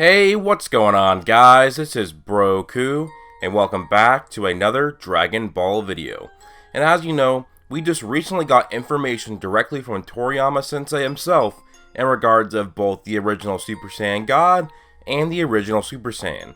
Hey, what's going on, guys? This is Broku, and welcome back to another Dragon Ball video. And as you know, we just recently got information directly from Toriyama Sensei himself in regards of both the original Super Saiyan God and the original Super Saiyan,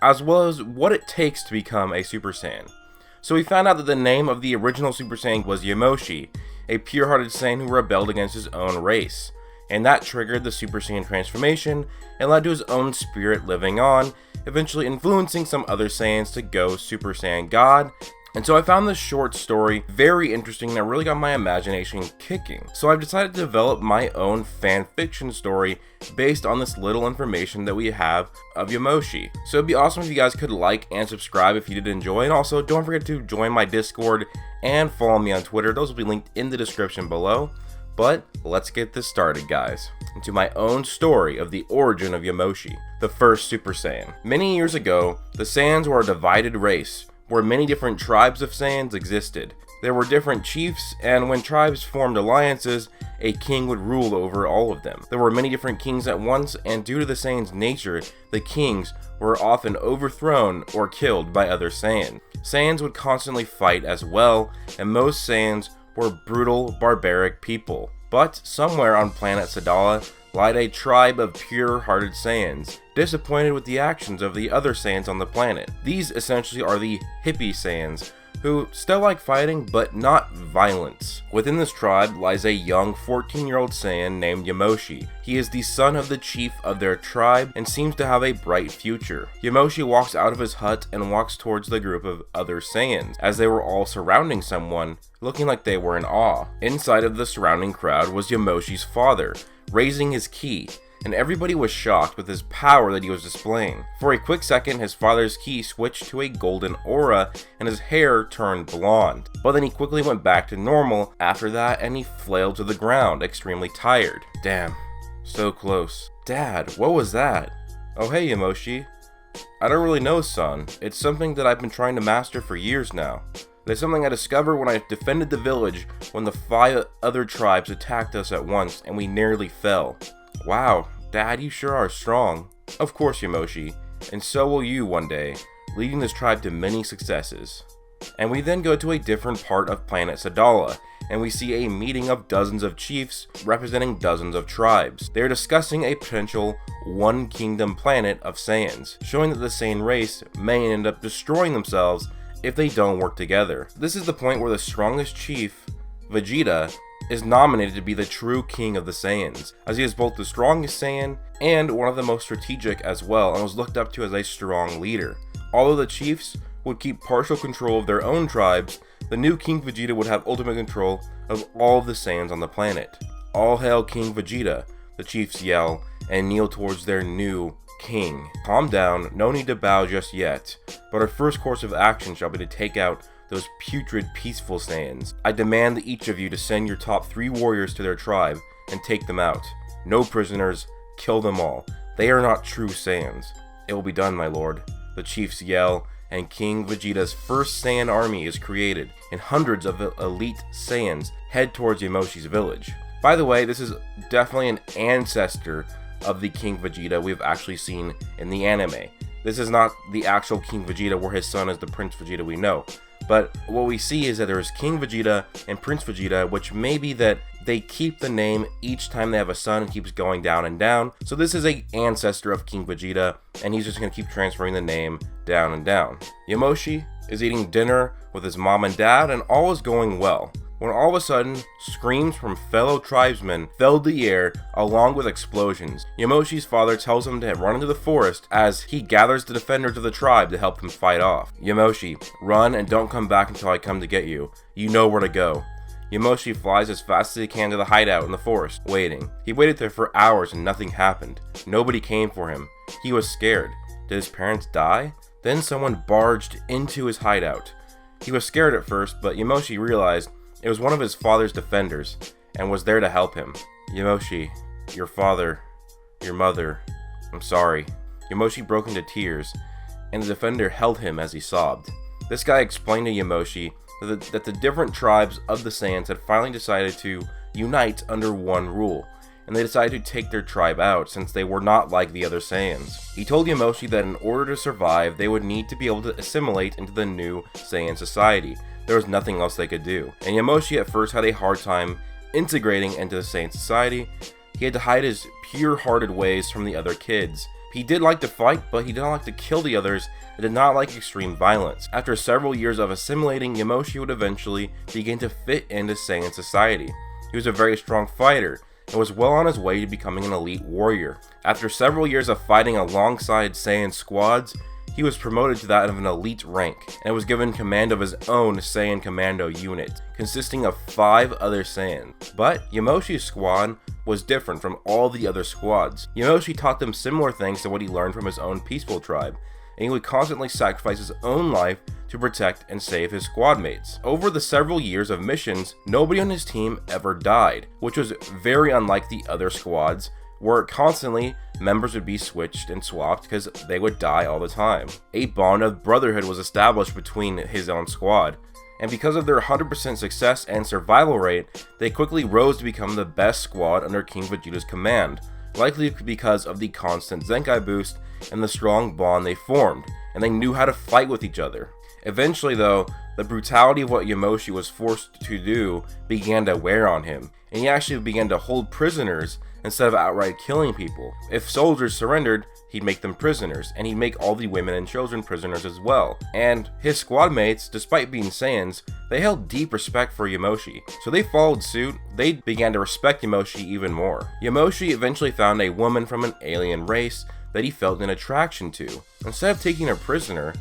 as well as what it takes to become a Super Saiyan. So we found out that the name of the original Super Saiyan was Yamoshi, a pure-hearted Saiyan who rebelled against his own race. And that triggered the Super Saiyan transformation and led to his own spirit living on, eventually influencing some other Saiyans to go Super Saiyan God. And so I found this short story very interesting that really got my imagination kicking. So I've decided to develop my own fan fiction story based on this little information that we have of Yamoshi. So it'd be awesome if you guys could like and subscribe if you did enjoy, and also don't forget to join my Discord and follow me on Twitter. Those will be linked in the description below. But let's get this started, guys, into my own story of the origin of Yamoshi, the first Super Saiyan. Many years ago, the Saiyans were a divided race, where many different tribes of Saiyans existed. There were different chiefs, and when tribes formed alliances, a king would rule over all of them. There were many different kings at once, and due to the Saiyans' nature, the kings were often overthrown or killed by other Saiyans. Saiyans would constantly fight as well, and most Saiyans were brutal, barbaric people. But somewhere on planet Sadala lied a tribe of pure-hearted Saiyans, disappointed with the actions of the other Saiyans on the planet. These essentially are the hippie Saiyans, who still like fighting, but not violence. Within this tribe lies a young 14-year-old Saiyan named Yamoshi. He is the son of the chief of their tribe and seems to have a bright future. Yamoshi walks out of his hut and walks towards the group of other Saiyans, as they were all surrounding someone, looking like they were in awe. Inside of the surrounding crowd was Yamoshi's father, raising his ki, and everybody was shocked with his power that he was displaying. For a quick second, his father's ki switched to a golden aura and his hair turned blonde. But then he quickly went back to normal after that, and he flailed to the ground, extremely tired. Damn, so close. Dad, what was that? Oh hey Yamoshi. I don't really know, son. It's something that I've been trying to master for years now. It's something I discovered when I defended the village when the 5 other tribes attacked us at once and we nearly fell. Wow, Dad, you sure are strong. Of course, Yamoshi, and so will you one day, leading this tribe to many successes. And we then go to a different part of planet Sadala, and we see a meeting of dozens of chiefs representing dozens of tribes. They are discussing a potential one kingdom planet of Saiyans, showing that the Saiyan race may end up destroying themselves if they don't work together. This is the point where the strongest chief, Vegeta, is nominated to be the true king of the Saiyans, as he is both the strongest Saiyan and one of the most strategic as well, and was looked up to as a strong leader. Although the chiefs would keep partial control of their own tribes, the new King Vegeta would have ultimate control of all of the Saiyans on the planet. All hail King Vegeta, the chiefs yell, and kneel towards their new king. Calm down, no need to bow just yet, but our first course of action shall be to take out those putrid peaceful Saiyans. I demand that each of you to send your top 3 warriors to their tribe and take them out. No prisoners, kill them all. They are not true Saiyans. It will be done, my lord. The chiefs yell, and King Vegeta's first Saiyan army is created, and hundreds of elite Saiyans head towards Yamoshi's village. By the way, this is definitely an ancestor of the King Vegeta we've actually seen in the anime. This is not the actual King Vegeta where his son is the Prince Vegeta we know. But what we see is that there is King Vegeta and Prince Vegeta, which may be that they keep the name each time they have a son and keeps going down and down. So this is an ancestor of King Vegeta, and he's just going to keep transferring the name down and down. Yamoshi is eating dinner with his mom and dad, and all is going well, when all of a sudden, screams from fellow tribesmen filled the air along with explosions. Yamoshi's father tells him to run into the forest as he gathers the defenders of the tribe to help him fight off. Yamoshi, run and don't come back until I come to get you. You know where to go. Yamoshi flies as fast as he can to the hideout in the forest, waiting. He waited there for hours and nothing happened. Nobody came for him. He was scared. Did his parents die? Then someone barged into his hideout. He was scared at first, but Yamoshi realized it was one of his father's defenders, and was there to help him. Yamoshi, your father, your mother, I'm sorry. Yamoshi broke into tears, and the defender held him as he sobbed. This guy explained to Yamoshi that the different tribes of the Saiyans had finally decided to unite under one rule, and they decided to take their tribe out since they were not like the other Saiyans. He told Yamoshi that in order to survive, they would need to be able to assimilate into the new Saiyan society. There was nothing else they could do. And Yamoshi at first had a hard time integrating into the Saiyan society. He had to hide his pure-hearted ways from the other kids. He did like to fight, but he did not like to kill the others and did not like extreme violence. After several years of assimilating, Yamoshi would eventually begin to fit into Saiyan society. He was a very strong fighter and was well on his way to becoming an elite warrior. After several years of fighting alongside Saiyan squads, he was promoted to that of an elite rank, and was given command of his own Saiyan Commando unit, consisting of 5 other Saiyans. But Yamoshi's squad was different from all the other squads. Yamoshi taught them similar things to what he learned from his own peaceful tribe, and he would constantly sacrifice his own life to protect and save his squad mates. Over the several years of missions, nobody on his team ever died, which was very unlike the other squads, where constantly members would be switched and swapped because they would die all the time. A bond of brotherhood was established between his own squad, and because of their 100% success and survival rate, they quickly rose to become the best squad under King Vegeta's command, likely because of the constant Zenkai boost and the strong bond they formed, and they knew how to fight with each other. Eventually though, the brutality of what Yamoshi was forced to do began to wear on him, and he actually began to hold prisoners instead of outright killing people. If soldiers surrendered, he'd make them prisoners, and he'd make all the women and children prisoners as well. And his squad mates, despite being Saiyans, they held deep respect for Yamoshi, so they followed suit. They began to respect Yamoshi even more. Yamoshi eventually found a woman from an alien race that he felt an attraction to. Instead of taking her prisoner,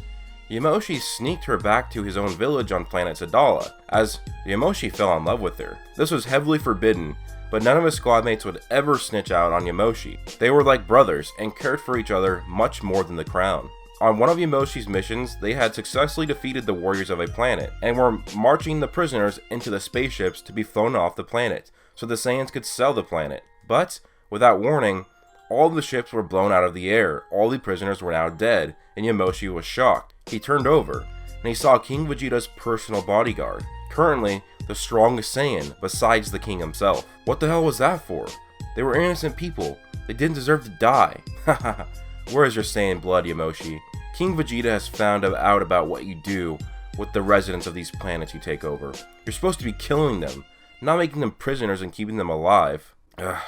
Yamoshi sneaked her back to his own village on planet Sadala, as Yamoshi fell in love with her. This was heavily forbidden, but none of his squad mates would ever snitch out on Yamoshi. They were like brothers and cared for each other much more than the crown. On one of Yamoshi's missions, they had successfully defeated the warriors of a planet, and were marching the prisoners into the spaceships to be flown off the planet, so the Saiyans could sell the planet. But, without warning, all the ships were blown out of the air, all the prisoners were now dead, and Yamoshi was shocked. He turned over, and he saw King Vegeta's personal bodyguard, currently the strongest Saiyan besides the king himself. What the hell was that for? They were innocent people. They didn't deserve to die. Haha. Where is your Saiyan blood, Yamoshi? King Vegeta has found out about what you do with the residents of these planets you take over. You're supposed to be killing them, not making them prisoners and keeping them alive. Ugh.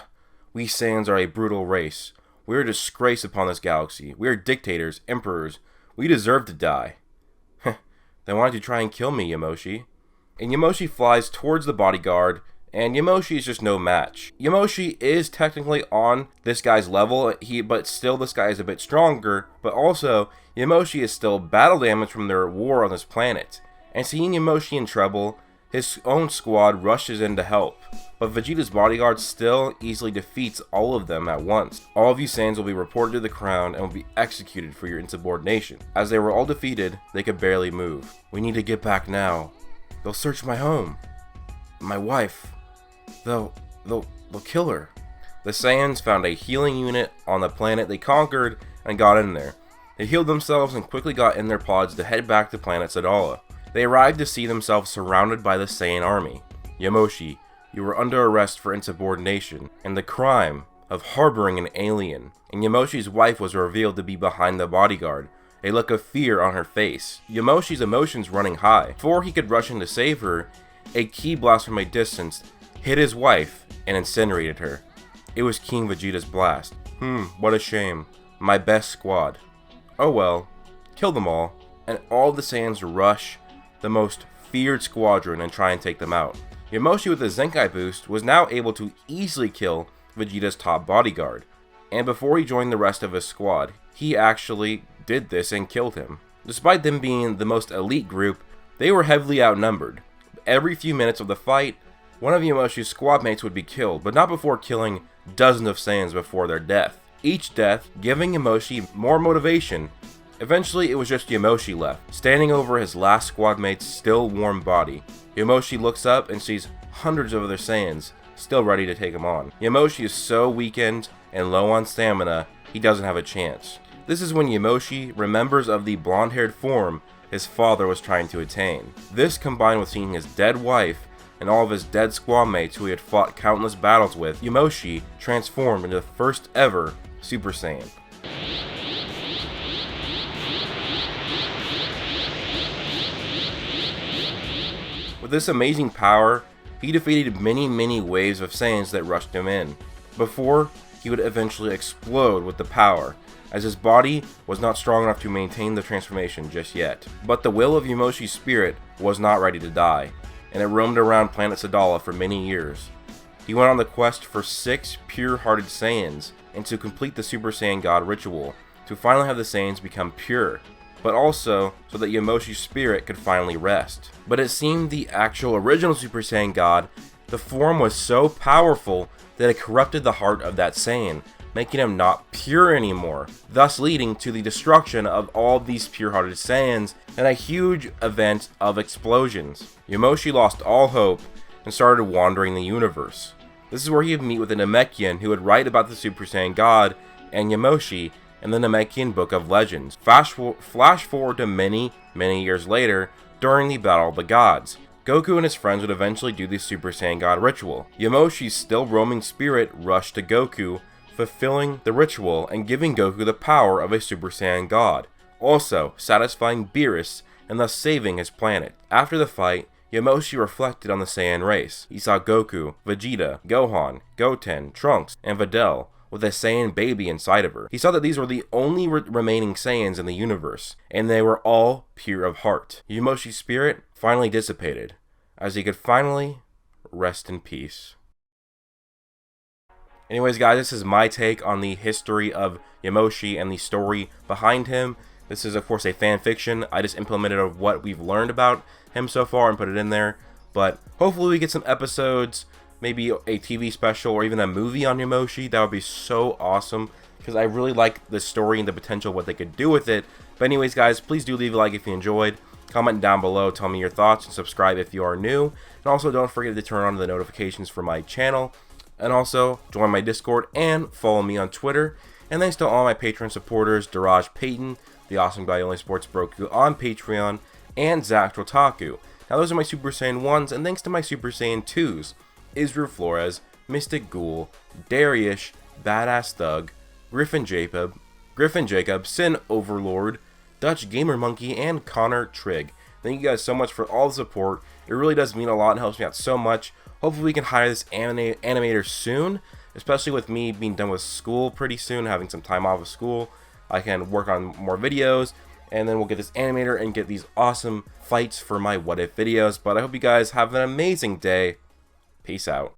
We Saiyans are a brutal race. We are a disgrace upon this galaxy. We are dictators, emperors. We deserve to die. Then why don't you try and kill me, Yamoshi? And Yamoshi flies towards the bodyguard, and Yamoshi is just no match. Yamoshi is technically on this guy's level, but still this guy is a bit stronger, but also Yamoshi is still battle damaged from their war on this planet. And seeing Yamoshi in trouble, his own squad rushes in to help, but Vegeta's bodyguard still easily defeats all of them at once. All of you Saiyans will be reported to the crown and will be executed for your insubordination. As they were all defeated, they could barely move. We need to get back now. They'll search my home, my wife. They'll kill her. The Saiyans found a healing unit on the planet they conquered and got in there. They healed themselves and quickly got in their pods to head back to planet Sadala. They arrived to see themselves surrounded by the Saiyan army. Yamoshi, you were under arrest for insubordination and the crime of harboring an alien. And Yamoshi's wife was revealed to be behind the bodyguard, a look of fear on her face. Yamoshi's emotions running high. Before he could rush in to save her, a ki blast from a distance hit his wife and incinerated her. It was King Vegeta's blast. What a shame. My best squad. Oh well, kill them all, and all the Saiyans rush the most feared squadron and try and take them out. Yamoshi with the Zenkai boost was now able to easily kill Vegeta's top bodyguard, and before he joined the rest of his squad, he actually did this and killed him. Despite them being the most elite group, they were heavily outnumbered. Every few minutes of the fight, one of Yamoshi's squad mates would be killed, but not before killing dozens of Saiyans before their death. Each death giving Yamoshi more motivation. Eventually, it was just Yamoshi left, standing over his last squad mate's still warm body. Yamoshi looks up and sees hundreds of other Saiyans, still ready to take him on. Yamoshi is so weakened and low on stamina, he doesn't have a chance. This is when Yamoshi remembers of the blonde-haired form his father was trying to attain. This, combined with seeing his dead wife, and all of his dead squad mates who he had fought countless battles with, Yamoshi transformed into the first ever Super Saiyan. With this amazing power, he defeated many waves of Saiyans that rushed him in, before he would eventually explode with the power, as his body was not strong enough to maintain the transformation just yet. But the will of Yamoshi's spirit was not ready to die, and it roamed around planet Sadala for many years. He went on the quest for 6 pure-hearted Saiyans, and to complete the Super Saiyan God ritual, to finally have the Saiyans become pure, but also so that Yamoshi's spirit could finally rest. But it seemed the actual original Super Saiyan God, the form was so powerful that it corrupted the heart of that Saiyan, making him not pure anymore, thus leading to the destruction of all these pure-hearted Saiyans and a huge event of explosions. Yamoshi lost all hope and started wandering the universe. This is where he would meet with a Namekian who would write about the Super Saiyan God and Yamoshi in the Namekian Book of Legends. Flash forward to many years later, during the Battle of the Gods. Goku and his friends would eventually do the Super Saiyan God ritual. Yamoshi's still roaming spirit rushed to Goku, fulfilling the ritual and giving Goku the power of a Super Saiyan God, also satisfying Beerus and thus saving his planet. After the fight, Yamoshi reflected on the Saiyan race. He saw Goku, Vegeta, Gohan, Goten, Trunks, and Videl with a Saiyan baby inside of her. He saw that these were the only remaining Saiyans in the universe, and they were all pure of heart. Yamoshi's spirit finally dissipated, as he could finally rest in peace. Anyways guys, this is my take on the history of Yamoshi and the story behind him. This is of course a fan fiction. I just implemented of what we've learned about him so far and put it in there. But hopefully we get some episodes, maybe a TV special or even a movie on Yamoshi. That would be so awesome, because I really like the story and the potential of what they could do with it. But anyways guys, please do leave a like if you enjoyed. Comment down below, tell me your thoughts, and subscribe if you are new. And also don't forget to turn on the notifications for my channel. And also, join my Discord and follow me on Twitter. And thanks to all my Patreon supporters, Daraj Payton, the awesome guy who only sports Broku on Patreon, and Zach Trotaku. Now those are my Super Saiyan 1s, and thanks to my Super Saiyan 2s, Israel Flores, Mystic Ghoul, Darius, Badass Thug, Griffin Jacob, Sin Overlord, Dutch Gamer Monkey, and Connor Trigg. Thank you guys so much for all the support. It really does mean a lot and helps me out so much. Hopefully we can hire this animator soon, especially with me being done with school pretty soon, having some time off of school. I can work on more videos, and then we'll get this animator and get these awesome fights for my what if videos. But I hope you guys have an amazing day. Peace out.